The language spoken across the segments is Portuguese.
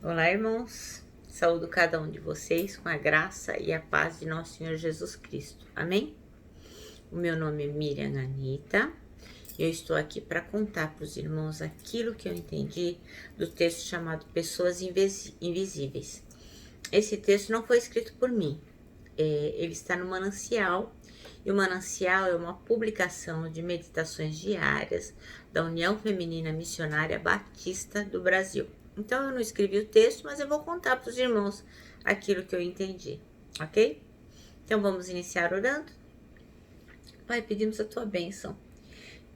Olá, irmãos. Saúdo cada um de vocês com a graça e a paz de nosso Senhor Jesus Cristo. Amém? O meu nome é Miriam Anita e eu estou aqui para contar para os irmãos aquilo que eu entendi do texto chamado Pessoas Invisíveis. Esse texto não foi escrito por mim, ele está no Manancial, e o Manancial é uma publicação de meditações diárias da União Feminina Missionária Batista do Brasil. Então eu não escrevi o texto, mas eu vou contar para os irmãos aquilo que eu entendi, ok? Então vamos iniciar orando. Pai, pedimos a tua bênção,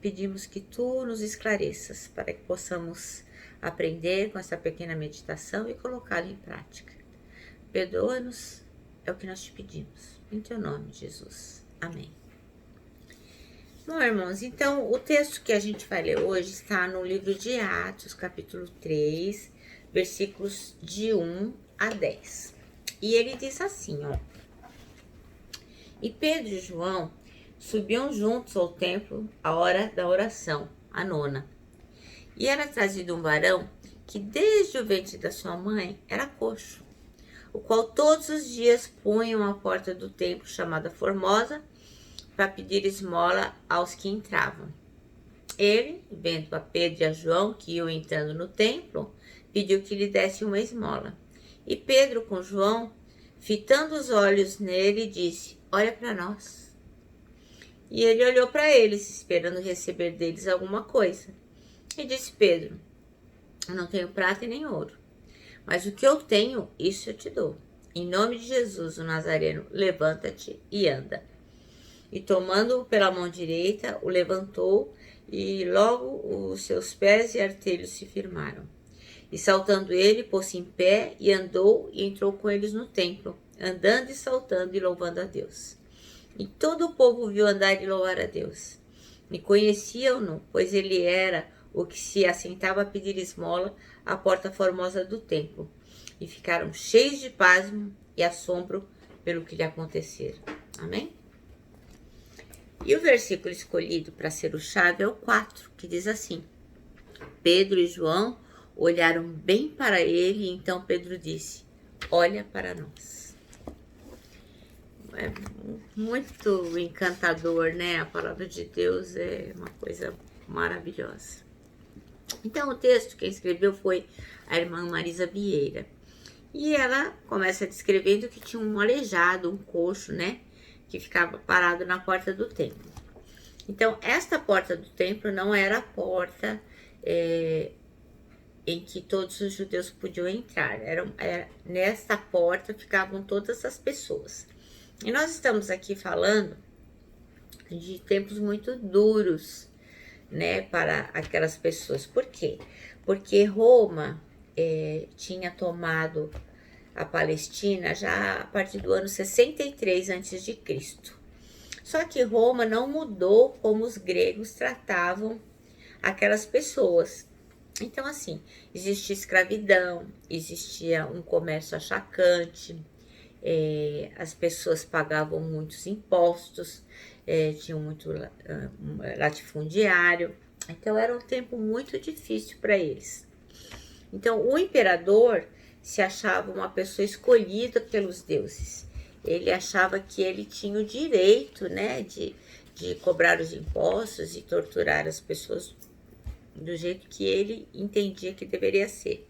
pedimos que tu nos esclareças para que possamos aprender com essa pequena meditação e colocá-la em prática. Perdoa-nos, é o que nós te pedimos, em teu nome, Jesus. Amém. Bom, irmãos, então o texto que a gente vai ler hoje está no livro de Atos, capítulo 3, versículos de 1 a 10. E ele diz assim, ó: E Pedro e João subiam juntos ao templo à hora da oração, a nona. E era trazido um varão que desde o ventre da sua mãe era coxo, o qual todos os dias punham à porta do templo chamada Formosa, para pedir esmola aos que entravam. Ele, vendo a Pedro e a João que iam entrando no templo, pediu que lhe dessem uma esmola. E Pedro, com João, fitando os olhos nele, disse: Olha para nós. E ele olhou para eles, esperando receber deles alguma coisa. E disse Pedro: Eu não tenho prata e nem ouro, mas o que eu tenho, isso eu te dou. Em nome de Jesus, o Nazareno, levanta-te e anda. E tomando-o pela mão direita, o levantou, e logo os seus pés e artelhos se firmaram. E saltando ele, pôs-se em pé, e andou, e entrou com eles no templo, andando e saltando e louvando a Deus. E todo o povo viu andar e louvar a Deus. E conheciam-no, pois ele era o que se assentava a pedir esmola à porta formosa do templo. E ficaram cheios de pasmo e assombro pelo que lhe acontecera. Amém? E o versículo escolhido para ser o chave é o 4, que diz assim: Pedro e João olharam bem para ele, e então Pedro disse: Olha para nós. É muito encantador, né? A palavra de Deus é uma coisa maravilhosa. Então o texto que escreveu foi a irmã Marisa Vieira. E ela começa descrevendo que tinha um aleijado, um coxo, né? Que ficava parado na porta do templo. Então, esta porta do templo não era a porta em que todos os judeus podiam entrar. Nesta porta ficavam todas as pessoas. E nós estamos aqui falando de tempos muito duros, né, para aquelas pessoas. Por quê? Porque Roma tinha tomado a Palestina já a partir do ano 63 a.C. Só que Roma não mudou como os gregos tratavam aquelas pessoas. Então, assim, existia escravidão, existia um comércio achacante, as pessoas pagavam muitos impostos, tinham muito latifundiário. Então, era um tempo muito difícil para eles. Então, o imperador se achava uma pessoa escolhida pelos deuses. Ele achava que ele tinha o direito, né, de cobrar os impostos e torturar as pessoas do jeito que ele entendia que deveria ser.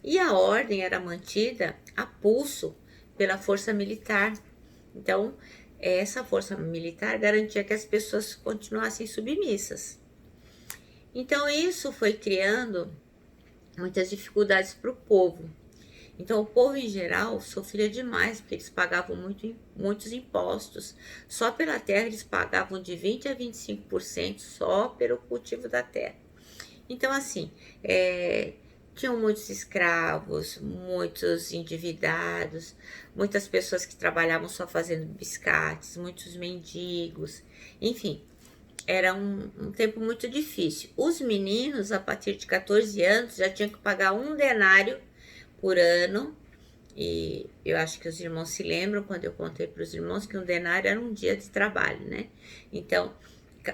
E a ordem era mantida a pulso pela força militar. Então, essa força militar garantia que as pessoas continuassem submissas. Então, isso foi criando muitas dificuldades para o povo. Então, o povo em geral sofria demais, porque eles pagavam muitos impostos. Só pela terra eles pagavam de 20% a 25% só pelo cultivo da terra. Então, assim, tinham muitos escravos, muitos endividados, muitas pessoas que trabalhavam só fazendo biscates, muitos mendigos, enfim. Era um tempo muito difícil. Os meninos, a partir de 14 anos, já tinham que pagar 1 denário por ano, e eu acho que os irmãos se lembram quando eu contei para os irmãos que 1 denário era um dia de trabalho, né? Então,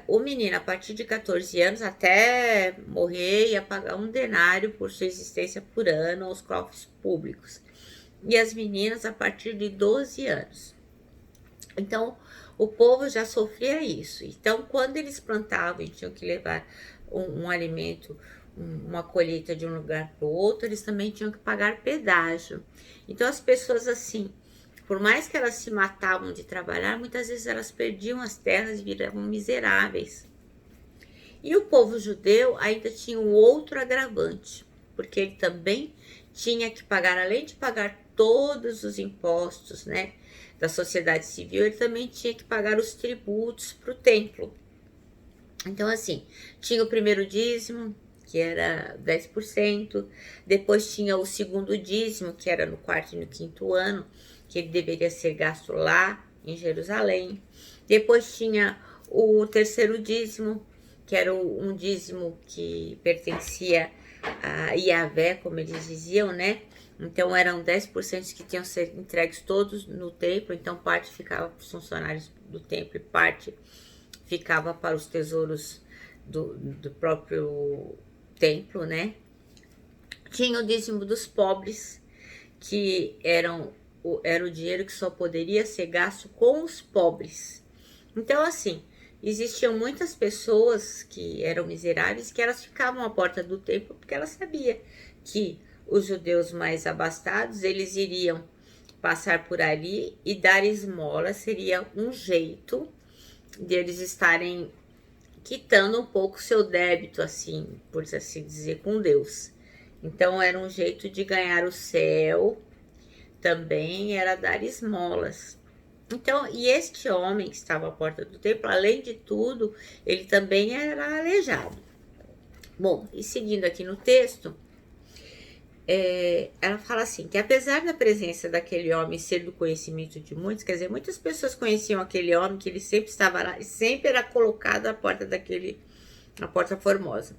o menino, a partir de 14 anos, até morrer, ia pagar 1 denário por sua existência por ano aos cofres públicos. E as meninas, a partir de 12 anos. Então, o povo já sofria isso. Então, quando eles plantavam e tinham que levar um alimento, uma colheita de um lugar para o outro, eles também tinham que pagar pedágio. Então, as pessoas assim, por mais que elas se matavam de trabalhar, muitas vezes elas perdiam as terras e viravam miseráveis. E o povo judeu ainda tinha um outro agravante, porque ele também tinha que pagar, além de pagar todos os impostos, né, da sociedade civil, ele também tinha que pagar os tributos para o templo. Então, assim, tinha o primeiro dízimo, que era 10%, depois tinha o segundo dízimo, que era no 4º e no 5º ano, que ele deveria ser gasto lá em Jerusalém. Depois tinha o terceiro dízimo, que era um dízimo que pertencia a Yahvé, como eles diziam, né? Então eram 10% que tinham que ser entregues todos no templo, então parte ficava para os funcionários do templo e parte ficava para os tesouros do próprio templo, né? Tinha o dízimo dos pobres, que era o dinheiro que só poderia ser gasto com os pobres. Então, assim, existiam muitas pessoas que eram miseráveis, que elas ficavam à porta do templo, porque elas sabiam que os judeus mais abastados, eles iriam passar por ali e dar esmola, seria um jeito de eles estarem quitando um pouco seu débito, assim, por assim dizer, com Deus. Então era um jeito de ganhar o céu, também era dar esmolas. Então, e este homem que estava à porta do templo, além de tudo, ele também era aleijado. Bom, e seguindo aqui no texto, ela fala assim, que apesar da presença daquele homem ser do conhecimento de muitos, quer dizer, muitas pessoas conheciam aquele homem, que ele sempre estava lá e sempre era colocado à porta a porta formosa.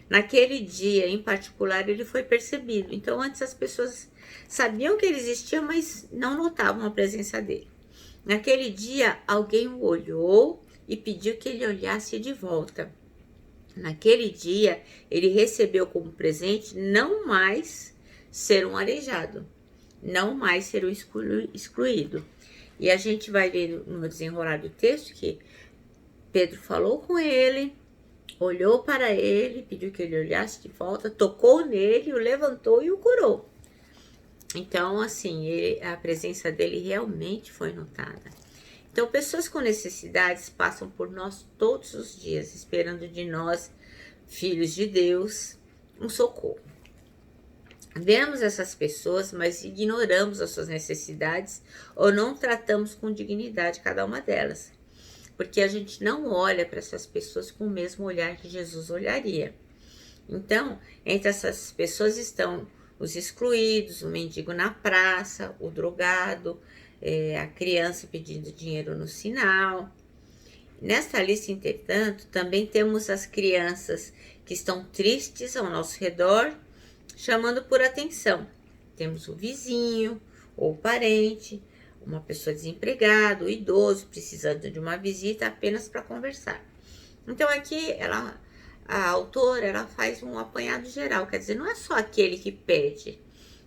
Naquele dia, em particular, ele foi percebido. Então, antes as pessoas sabiam que ele existia, mas não notavam a presença dele. Naquele dia, alguém o olhou e pediu que ele olhasse de volta. Naquele dia, ele recebeu como presente não mais ser um aleijado, não mais ser um excluído. E a gente vai ver no desenrolar do texto que Pedro falou com ele, olhou para ele, pediu que ele olhasse de volta, tocou nele, o levantou e o curou. Então, assim, a presença dele realmente foi notada. Então, pessoas com necessidades passam por nós todos os dias, esperando de nós, filhos de Deus, um socorro. Vemos essas pessoas, mas ignoramos as suas necessidades ou não tratamos com dignidade cada uma delas, porque a gente não olha para essas pessoas com o mesmo olhar que Jesus olharia. Então, entre essas pessoas estão os excluídos, o mendigo na praça, o drogado, a criança pedindo dinheiro no sinal. Nesta lista, entretanto, também temos as crianças que estão tristes ao nosso redor, chamando por atenção. Temos o vizinho ou o parente, uma pessoa desempregada, o idoso, precisando de uma visita apenas para conversar. Então aqui a autora ela faz um apanhado geral, quer dizer, não é só aquele que pede,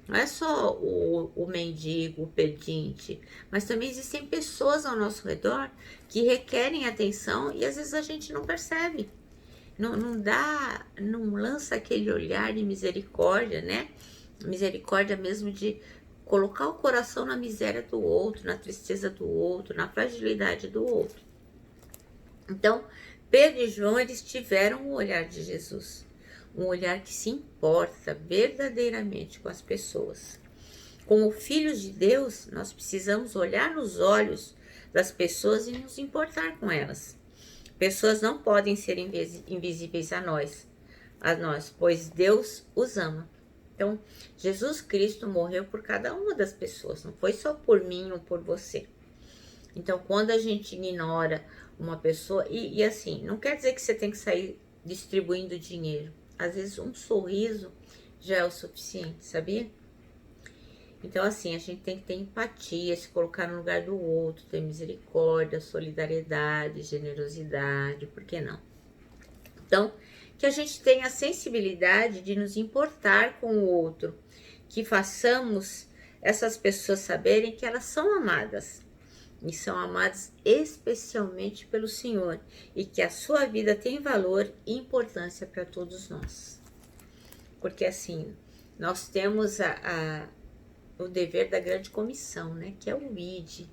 não é só o mendigo, o pedinte, mas também existem pessoas ao nosso redor que requerem atenção e às vezes a gente não percebe. Não lança aquele olhar de misericórdia, né? Misericórdia mesmo de colocar o coração na miséria do outro, na tristeza do outro, na fragilidade do outro. Então, Pedro e João, eles tiveram o olhar de Jesus, um olhar que se importa verdadeiramente com as pessoas. Como filhos de Deus, nós precisamos olhar nos olhos das pessoas e nos importar com elas. Pessoas não podem ser invisíveis a nós, pois Deus os ama. Então, Jesus Cristo morreu por cada uma das pessoas, não foi só por mim ou por você. Então, quando a gente ignora uma pessoa, e assim, não quer dizer que você tem que sair distribuindo dinheiro. Às vezes um sorriso já é o suficiente, sabia? Então, assim, a gente tem que ter empatia, se colocar no lugar do outro, ter misericórdia, solidariedade, generosidade, por que não? Então, que a gente tenha a sensibilidade de nos importar com o outro, que façamos essas pessoas saberem que elas são amadas, e são amadas especialmente pelo Senhor, e que a sua vida tem valor e importância para todos nós. Porque assim, nós temos o dever da grande comissão, né? Que é o ID.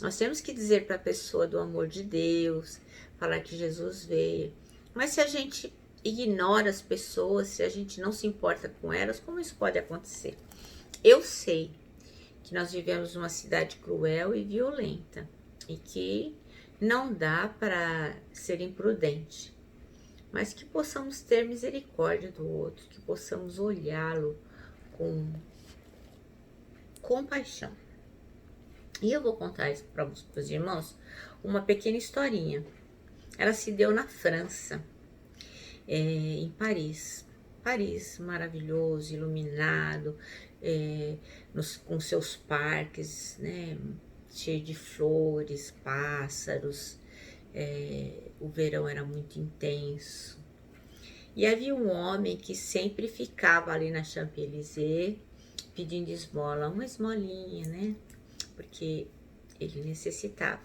Nós temos que dizer para a pessoa do amor de Deus, falar que Jesus veio. Mas se a gente ignora as pessoas, se a gente não se importa com elas, como isso pode acontecer? Eu sei que nós vivemos numa cidade cruel e violenta e que não dá para ser imprudente, mas que possamos ter misericórdia do outro, que possamos olhá-lo com compaixão. E eu vou contar isso para os irmãos, uma pequena historinha. Ela se deu na França, em Paris. Paris, maravilhoso, iluminado, com seus parques, né, cheio de flores, pássaros. O verão era muito intenso. E havia um homem que sempre ficava ali na Champs-Élysées pedindo esmola, uma esmolinha, né? Porque ele necessitava.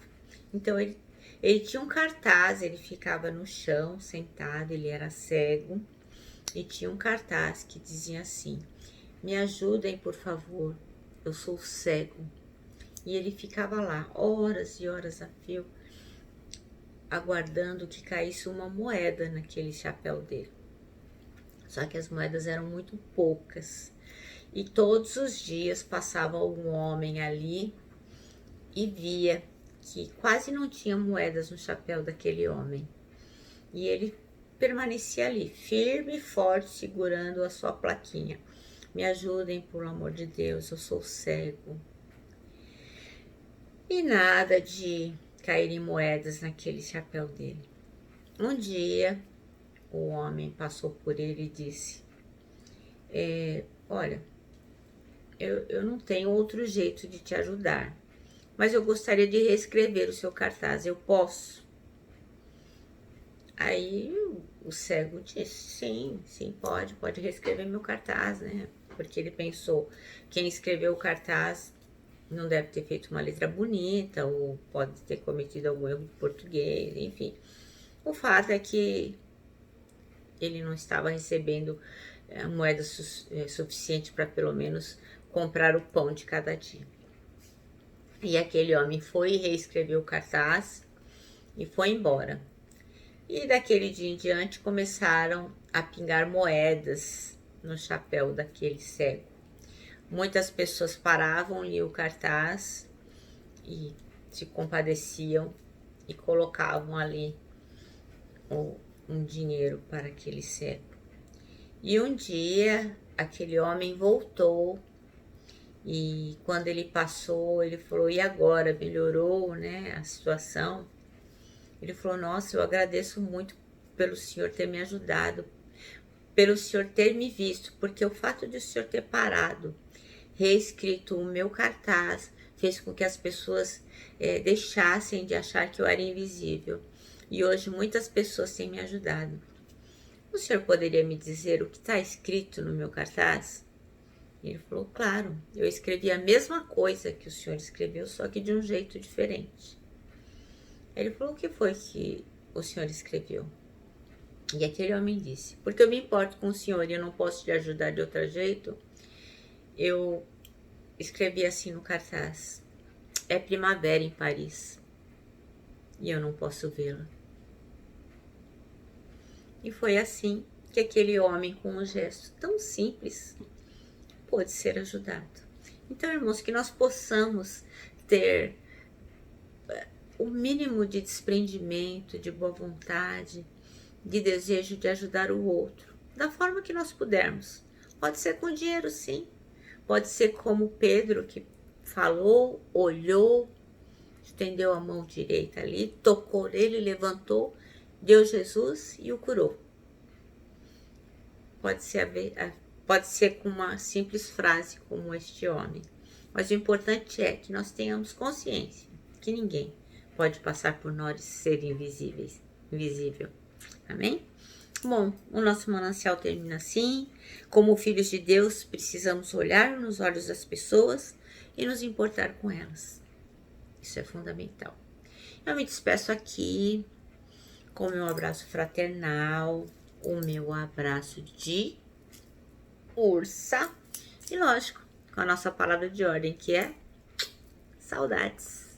Então ele tinha um cartaz, ele ficava no chão, sentado, ele era cego, e tinha um cartaz que dizia assim: me ajudem, por favor, eu sou cego. E ele ficava lá, horas e horas a fio, aguardando que caísse uma moeda naquele chapéu dele. Só que as moedas eram muito poucas. E todos os dias passava um homem ali e via que quase não tinha moedas no chapéu daquele homem. E ele permanecia ali, firme e forte, segurando a sua plaquinha. Me ajudem, por amor de Deus, eu sou cego. E nada de cair em moedas naquele chapéu dele. Um dia, o homem passou por ele e disse: olha, eu não tenho outro jeito de te ajudar, mas eu gostaria de reescrever o seu cartaz, eu posso? Aí o cego disse: sim, pode reescrever meu cartaz, né? Porque ele pensou, quem escreveu o cartaz não deve ter feito uma letra bonita, ou pode ter cometido algum erro de português, enfim. O fato é que ele não estava recebendo moeda suficiente para pelo menos comprar o pão de cada dia. E aquele homem foi e reescreveu o cartaz e foi embora. E daquele dia em diante começaram a pingar moedas no chapéu daquele cego. Muitas pessoas paravam, liam o cartaz e se compadeciam e colocavam ali um dinheiro para aquele cego. E um dia aquele homem voltou e quando ele passou, ele falou: e agora? Melhorou, né, a situação? Ele falou: nossa, eu agradeço muito pelo senhor ter me ajudado, pelo senhor ter me visto, porque o fato de o senhor ter parado, reescrito o meu cartaz, fez com que as pessoas deixassem de achar que eu era invisível. E hoje muitas pessoas têm me ajudado. O senhor poderia me dizer o que está escrito no meu cartaz? Ele falou: claro, eu escrevi a mesma coisa que o senhor escreveu, só que de um jeito diferente. Ele falou: o que foi que o senhor escreveu? E aquele homem disse: porque eu me importo com o senhor e eu não posso te ajudar de outro jeito, eu escrevi assim no cartaz: é primavera em Paris e eu não posso vê-la. E foi assim que aquele homem, com um gesto tão simples, pôde ser ajudado. Então, irmãos, que nós possamos ter o mínimo de desprendimento, de boa vontade, de desejo de ajudar o outro, da forma que nós pudermos. Pode ser com dinheiro, sim. Pode ser como Pedro, que falou, olhou, estendeu a mão direita ali, tocou nele, levantou, deu Jesus e o curou. Pode ser com uma simples frase como este homem. Mas o importante é que nós tenhamos consciência que ninguém pode passar por nós e ser invisível. Amém? Bom, o nosso manancial termina assim. Como filhos de Deus, precisamos olhar nos olhos das pessoas e nos importar com elas. Isso é fundamental. Eu me despeço aqui com o meu abraço fraternal, o meu abraço de ursa e, lógico, com a nossa palavra de ordem, que é saudades.